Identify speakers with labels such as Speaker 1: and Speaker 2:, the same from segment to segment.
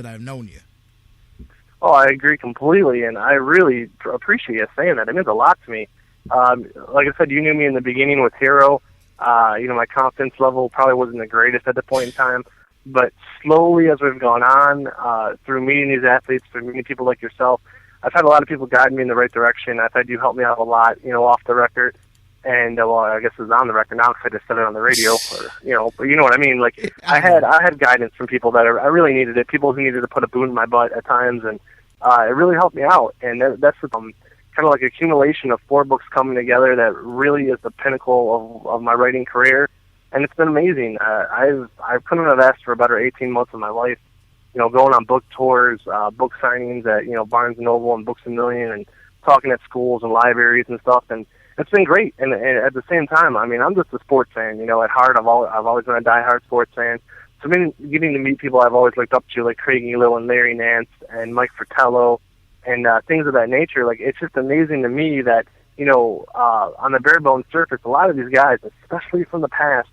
Speaker 1: that I've known you.
Speaker 2: Oh, I agree completely, and I really appreciate you saying that. It means a lot to me. Like I said, you knew me in the beginning with Hero. My confidence level probably wasn't the greatest at the point in time, but slowly as we've gone on, through meeting these athletes, through meeting people like yourself, I've had a lot of people guide me in the right direction. I've had you help me out a lot, off the record. And, well, I guess it's on the record now because I just said it on the radio, but you know what I mean? Like, I had guidance from people that I really needed it, people who needed to put a boot in my butt at times, and it really helped me out. And that's kind of like accumulation of 4 books coming together that really is the pinnacle of my writing career. And it's been amazing. I couldn't have asked for a better 18 months of my life, going on book tours, book signings at, Barnes & Noble and Books A Million, and talking at schools and libraries and stuff. And it's been great, and at the same time, I mean, I'm just a sports fan. At heart, I've always been a diehard sports fan. So getting to meet people I've always looked up to, like Craig Elo and Larry Nance and Mike Fratello, and things of that nature. Like, it's just amazing to me that on the bare bones surface, a lot of these guys, especially from the past,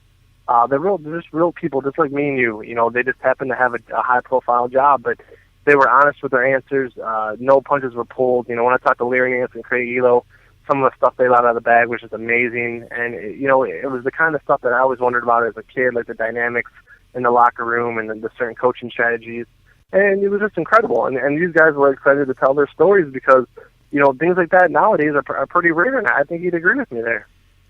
Speaker 2: they're just real people, just like me and you. They just happen to have a high profile job, but they were honest with their answers. No punches were pulled. When I talked to Larry Nance and Craig Elo, some of the stuff they let out of the bag was just amazing. And, it was the kind of stuff that I always wondered about as a kid, like the dynamics in the locker room and the certain coaching strategies. And it was just incredible. And these guys were excited to tell their stories because, things like that nowadays are pretty rare, and I think you'd agree with me there.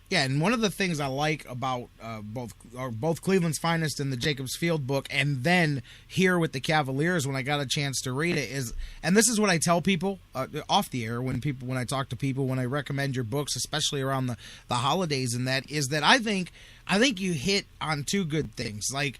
Speaker 1: Yeah, and one of the things I like about both Cleveland's Finest and the Jacobs Field book, and then here with the Cavaliers when I got a chance to read it, is, and this is what I tell people off the air when I talk to people, when I recommend your books, especially around the holidays, and that is that I think you hit on 2 good things. Like,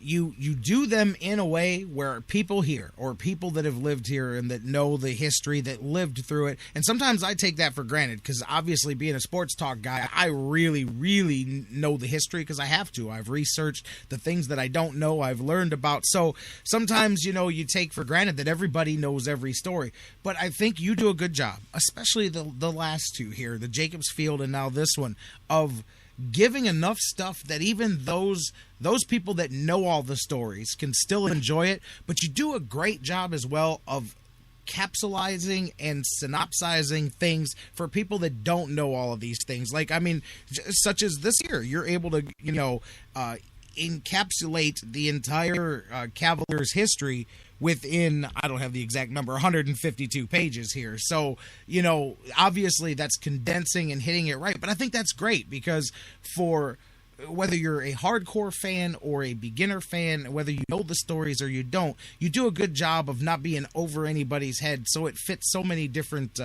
Speaker 1: you do them in a way where people here, or people that have lived here and that know the history, that lived through it. And sometimes I take that for granted because obviously being a sports talk guy, I really, really know the history because I have to. I've researched the things that I don't know, I've learned about. So sometimes, you take for granted that everybody knows every story. But I think you do a good job, especially the last 2 here, the Jacobs Field and now this one, of giving enough stuff that even those people that know all the stories can still enjoy it, but you do a great job as well of capsulizing and synopsizing things for people that don't know all of these things. Like, I mean, such as this year, you're able to, encapsulate the entire Cavaliers history within, I don't have the exact number, 152 pages here. So, obviously that's condensing and hitting it right. But I think that's great because for whether you're a hardcore fan or a beginner fan, whether you know the stories or you don't, you do a good job of not being over anybody's head. So it fits so many different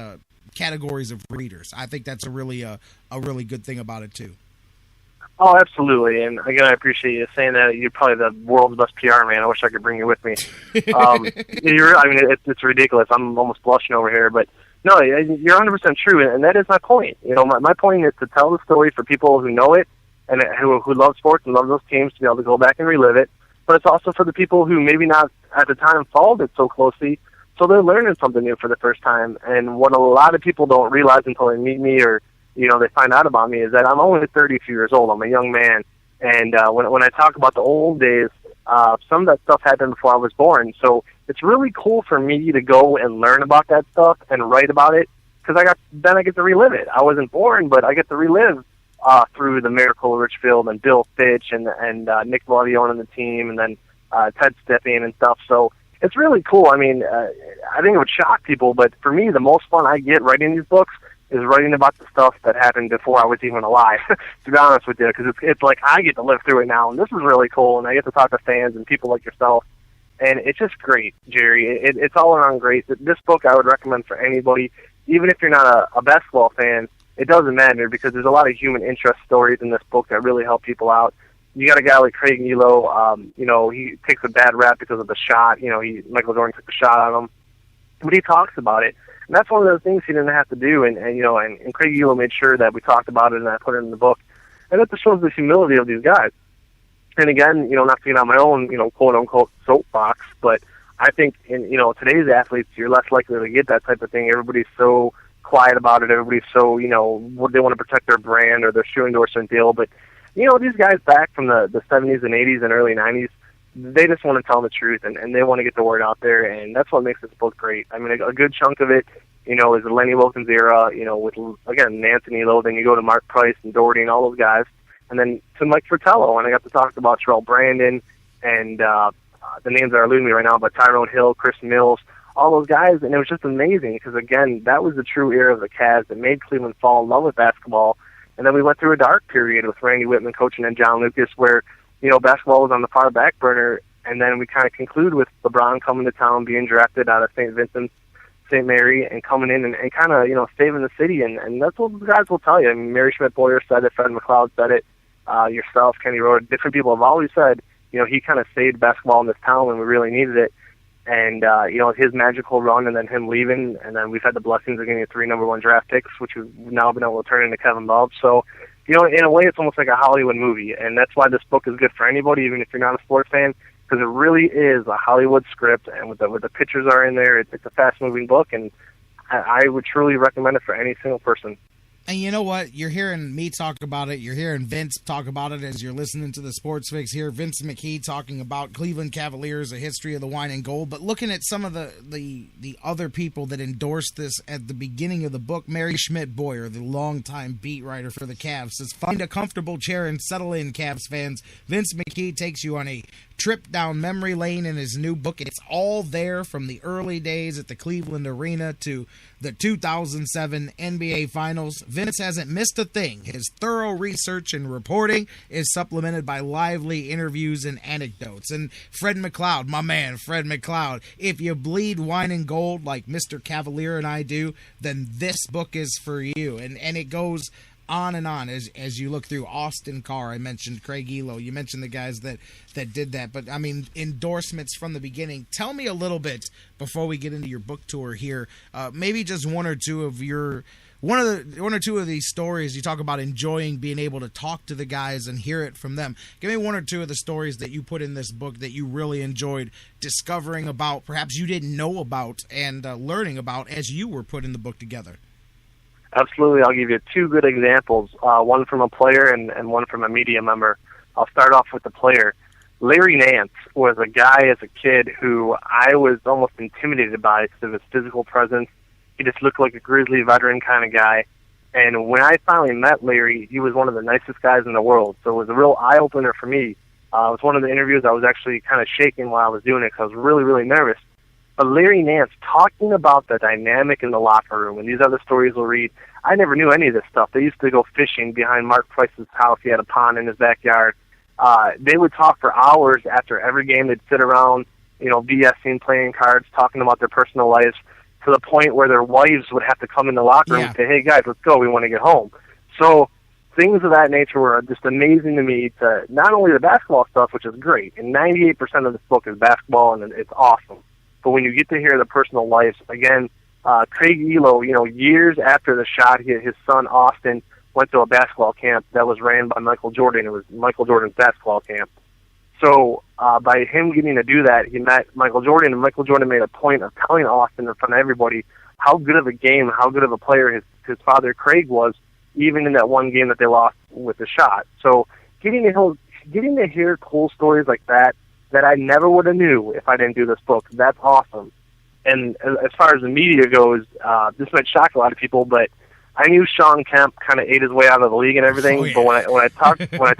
Speaker 1: categories of readers. I think that's a really good thing about it too.
Speaker 2: Oh, absolutely. And again, I appreciate you saying that. You're probably the world's best PR man. I wish I could bring you with me. It's ridiculous. I'm almost blushing over here, but no, you're 100% true. And that is my point. My point is to tell the story for people who know it and who love sports and love those teams to be able to go back and relive it. But it's also for the people who maybe not at the time followed it so closely. So they're learning something new for the first time. And what a lot of people don't realize until they meet me or they find out about me is that I'm only 32 years old. I'm a young man. And when I talk about the old days, some of that stuff happened before I was born. So it's really cool for me to go and learn about that stuff and write about it because I get to relive it. I wasn't born, but I get to relive through the miracle of Richfield and Bill Fitch and Nick Valavione and the team and then Ted Stepien and stuff. So it's really cool. I mean, I think it would shock people, but for me, the most fun I get writing these books is writing about the stuff that happened before I was even alive, to be honest with you, because it's like I get to live through it now, and this is really cool, and I get to talk to fans and people like yourself, and it's just great, Jerry. It's all around great. This book I would recommend for anybody, even if you're not a basketball fan. It doesn't matter because there's a lot of human interest stories in this book that really help people out. You got a guy like Craig Elo, he takes a bad rap because of the shot. Michael Jordan took the shot on him, but he talks about it. And that's one of those things he didn't have to do, and Craig Elo made sure that we talked about it and I put it in the book. And that just shows the humility of these guys. And again, not to get on my own, quote-unquote soapbox, but I think in, today's athletes, you're less likely to get that type of thing. Everybody's so quiet about it. Everybody's so, they want to protect their brand or their shoe endorsement deal. But, these guys back from the 70s and 80s and early 90s, they just want to tell the truth, and they want to get the word out there, and that's what makes this book great. I mean, a good chunk of it, is the Lenny Wilkens era, with, again, Anthony Lowe, then you go to Mark Price and Doherty and all those guys, and then to Mike Fratello, and I got to talk about Terrell Brandon, and the names that are eluding me right now, but Tyrone Hill, Chris Mills, all those guys, and it was just amazing, because, again, that was the true era of the Cavs that made Cleveland fall in love with basketball, and then we went through a dark period with Randy Whitman coaching and John Lucas, where basketball was on the far back burner, and then we kind of conclude with LeBron coming to town, being drafted out of St. Vincent, St. Mary, and coming in and kind of, saving the city, and that's what the guys will tell you. I mean, Mary Schmidt-Boyer said it, Fred McLeod said it, yourself, Kenny Road, different people have always said, he kind of saved basketball in this town when we really needed it, and, his magical run and then him leaving, and then we've had the blessings of getting 3 number 1 draft picks, which we've now been able to turn into Kevin Love, so, in a way, it's almost like a Hollywood movie, and that's why this book is good for anybody, even if you're not a sports fan, because it really is a Hollywood script, and with the pictures are in there, it's a fast-moving book, and I would truly recommend it for any single person.
Speaker 1: And you know what? You're hearing me talk about it. You're hearing Vince talk about it as you're listening to the Sports Fix here. Vince McKee talking about Cleveland Cavaliers, a history of the wine and gold. But looking at some of the other people that endorsed this at the beginning of the book, Mary Schmidt-Boyer, the longtime beat writer for the Cavs, says, "Find a comfortable chair and settle in, Cavs fans." Vince McKee takes you on a trip down memory lane in his new book. It's all there from the early days at the Cleveland Arena to the 2007 NBA Finals. Vince hasn't missed a thing. His thorough research and reporting is supplemented by lively interviews and anecdotes. And Fred McLeod, my man, Fred McLeod, if you bleed wine and gold like Mr. Cavalier and I do, then this book is for you. And it goes on and on as you look through. Austin Carr, I mentioned Craig Elo, you mentioned the guys that did that, but I mean, endorsements from the beginning. Tell me a little bit before we get into your book tour here, maybe just one or two of these stories. You talk about enjoying being able to talk to the guys and hear it from them. Give me one or two of the stories that you put in this book that you really enjoyed discovering about, perhaps you didn't know about, and learning about as you were putting the book together.
Speaker 2: Absolutely. I'll give you 2 good examples, one from a player and one from a media member. I'll start off with the player. Larry Nance was a guy as a kid who I was almost intimidated by because of his physical presence. He just looked like a grizzly veteran kind of guy. And when I finally met Larry, he was one of the nicest guys in the world. So it was a real eye-opener for me. It was one of the interviews I was actually kind of shaking while I was doing it because I was really, really nervous. But Larry Nance talking about the dynamic in the locker room, and these other stories we'll read, I never knew any of this stuff. They used to go fishing behind Mark Price's house. He had a pond in his backyard. They would talk for hours after every game. They'd sit around, BSing, playing cards, talking about their personal lives, to the point where their wives would have to come in the locker room and say, "Hey, guys, let's go. We want to get home." So things of that nature were just amazing to me, to not only the basketball stuff, which is great, and 98% of this book is basketball, and it's awesome. But when you get to hear the personal lives, again, Craig Elo, years after the shot, his son Austin went to a basketball camp that was ran by Michael Jordan. It was Michael Jordan's basketball camp. So by him getting to do that, he met Michael Jordan, and Michael Jordan made a point of telling Austin in front of everybody how good of a game, how good of a player his father Craig was, even in that one game that they lost with the shot. So getting to hear cool stories like that I never would have knew if I didn't do this book, that's awesome. And as far as the media goes, this might shock a lot of people, but I knew Sean Kemp kind of ate his way out of the league and everything. Oh, yeah. But when I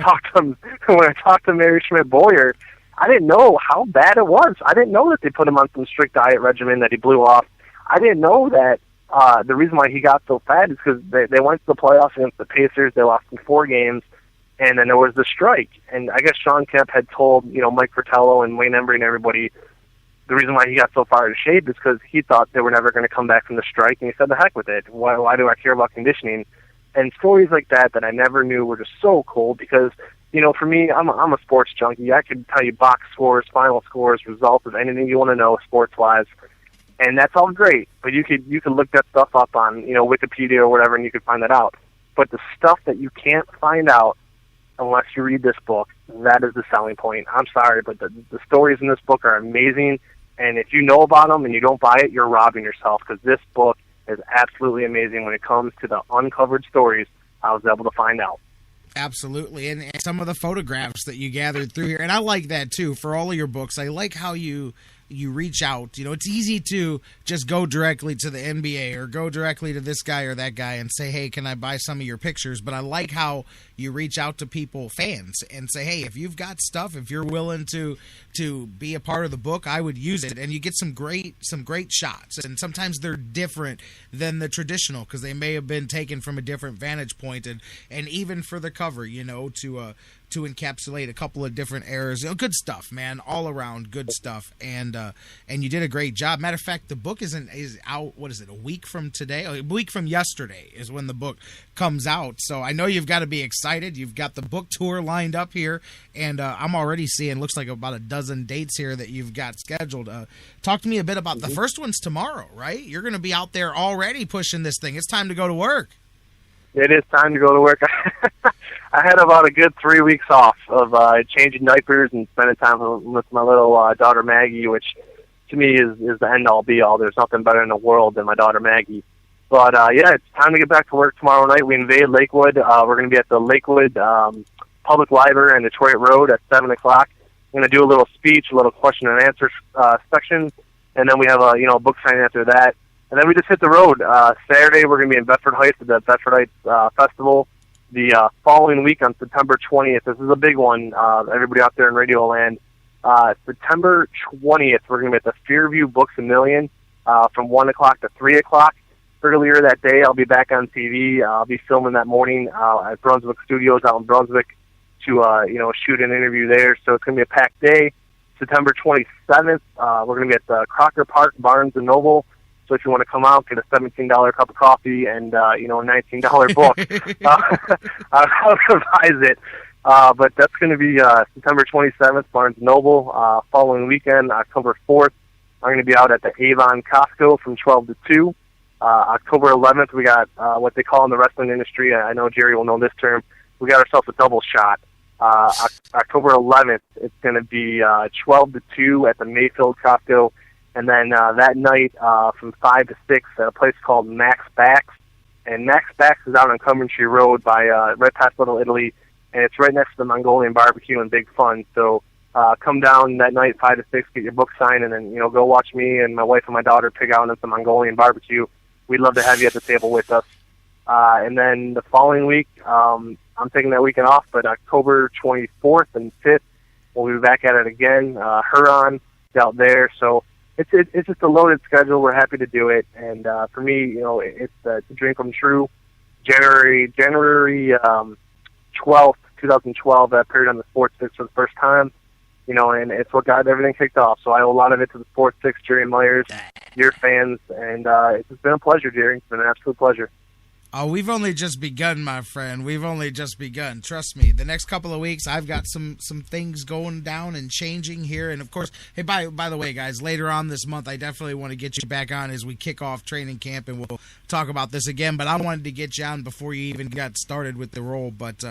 Speaker 2: talked to Mary Schmidt-Boyer, I didn't know how bad it was. I didn't know that they put him on some strict diet regimen that he blew off. I didn't know that the reason why he got so fat is because they went to the playoffs against the Pacers. They lost in 4 games, and then there was the strike. And I guess Sean Kemp had told Mike Fratello and Wayne Embry and everybody the reason why he got so far out of shape is because he thought they were never going to come back from the strike, and he said, "The heck with it. Why do I care about conditioning?" And stories like that I never knew were just so cool because, for me, I'm a sports junkie. I could tell you box scores, final scores, results of anything you want to know sports-wise, and that's all great. But you could look that stuff up on, Wikipedia or whatever, and you could find that out. But the stuff that you can't find out unless you read this book, that is the selling point. I'm sorry, but the stories in this book are amazing. And if you know about them and you don't buy it, you're robbing yourself, because this book is absolutely amazing when it comes to the uncovered stories I was able to find out.
Speaker 1: Absolutely, and some of the photographs that you gathered through here, and I like that too for all of your books. I like how you reach out. You know, it's easy to just go directly to the NBA or go directly to this guy or that guy and say, hey, can I buy some of your pictures? But I like how you reach out to people, fans, and say, hey, if you've got stuff, if you're willing to be a part of the book, I would use it. And you get some great shots. And sometimes they're different than the traditional because they may have been taken from a different vantage point. And even for the cover, you know, to encapsulate a couple of different eras. You know, good stuff, man. All around good stuff. And you did a great job. Matter of fact, the book is out, what is it, a week from today? A week from yesterday is when the book comes out. So I know you've got to be excited. You've got the book tour lined up here. And I'm already seeing, looks like about a dozen dates here that you've got scheduled. Talk to me a bit about the first one's tomorrow, right? You're going to be out there already pushing this thing. It's time to go to work.
Speaker 2: It is time to go to work. I had about a good 3 weeks off of changing diapers and spending time with my little daughter Maggie, which to me is the end-all, be-all. There's nothing better in the world than my daughter Maggie. But, yeah, it's time to get back to work tomorrow night. We invade Lakewood. We're going to be at the Lakewood Public Library on Detroit Road at 7 o'clock. I'm going to do a little speech, a little question and answer section, and then we have a book signing after that. And then we just hit the road. Saturday, we're going to be in Bedford Heights at the Bedford Heights Festival. The following week on September 20th, this is a big one, everybody out there in Radio Land. September 20th, we're going to be at the Fairview Books A Million from 1 o'clock to 3 o'clock. Earlier that day, I'll be back on TV. I'll be filming that morning at Brunswick Studios out in Brunswick to shoot an interview there. So it's going to be a packed day. September 27th, we're going to be at the Crocker Park Barnes & Noble. So if you want to come out, get a $17 cup of coffee and a $19 book, I'll revise it. But that's going to be September 27th, Barnes & Noble. Following weekend, October 4th, I'm going to be out at the Avon Costco from 12 to 2. October 11th, we got what they call in the wrestling industry, I know Jerry will know this term, we got ourselves a double shot. October 11th, it's going to be 12 to 2 at the Mayfield Costco. And then that night from 5 to 6 at a place called Max Backs. And Max Backs is out on Coventry Road by right past Little Italy. And it's right next to the Mongolian Barbecue and Big Fun. So come down that night, 5 to 6, get your book signed, and then go watch me and my wife and my daughter pig out at the Mongolian Barbecue. We'd love to have you at the table with us. And then the following week, I'm taking that weekend off, but October 24th and 5th, we'll be back at it again. Huron out there. So it's just a loaded schedule. We're happy to do it, and for me, it's a dream come true. January 12th, 2012, I appeared on the Sports Fix for the first time, and it's what got everything kicked off. So I owe a lot of it to the Sports Fix, Jerry Myers, your fans, and it's been a pleasure, Jerry. It's been an absolute pleasure.
Speaker 1: Oh, we've only just begun, my friend. We've only just begun. Trust me. The next couple of weeks, I've got some things going down and changing here. And, of course, hey, by the way, guys, later on this month, I definitely want to get you back on as we kick off training camp, and we'll talk about this again. But I wanted to get you on before you even got started with the role. But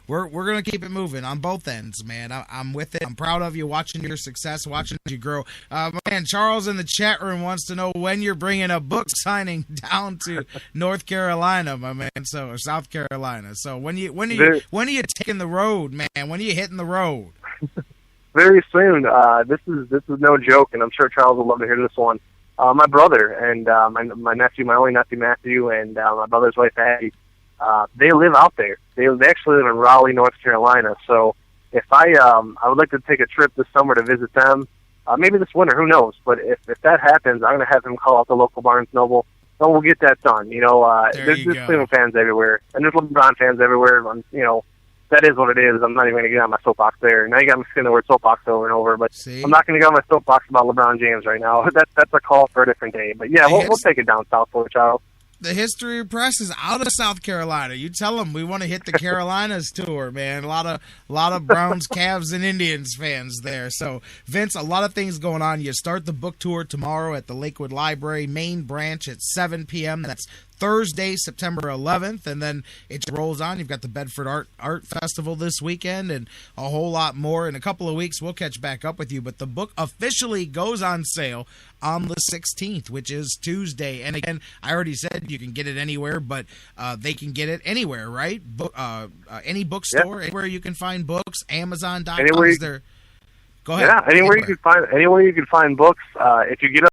Speaker 1: we're going to keep it moving on both ends, man. I'm with it. I'm proud of you, watching your success, watching you grow. Man, Charles in the chat room wants to know when you're bringing a book signing down to North Carolina, my man, or South Carolina. So when are you taking the road, man? When are you hitting the road?
Speaker 2: Very soon. This is no joke, and I'm sure Charles will love to hear this one. My brother and my nephew, my only nephew Matthew, and my brother's wife Abby, they live out there. They actually live in Raleigh, North Carolina. So if I would like to take a trip this summer to visit them, maybe this winter, who knows? But if that happens, I'm going to have him call out the local Barnes Noble. And we'll get that done. There's Cleveland fans everywhere, and there's LeBron fans everywhere. That is what it is. I'm not even going to get on my soapbox there. Now you got me saying the word soapbox over and over, but I'm not going to get on my soapbox about LeBron James right now. That's a call for a different day. But yeah, we'll take it down south for Charles.
Speaker 1: The History Press is out of South Carolina. You tell them we want to hit the Carolinas tour, man. A lot of Browns, Cavs, and Indians fans there. So, Vince, a lot of things going on. You start the book tour tomorrow at the Lakewood Library, main branch at 7 p.m. That's Thursday, September 11th, and then it rolls on. You've got the Bedford Art Festival this weekend and a whole lot more. In a couple of weeks, we'll catch back up with you, but the book officially goes on sale on the 16th, which is Tuesday. And again, I already said you can get it anywhere, but they can get it anywhere, right? Any bookstore, anywhere you can find books, Amazon.com. Go ahead.
Speaker 2: Yeah, anywhere you can find books. If you get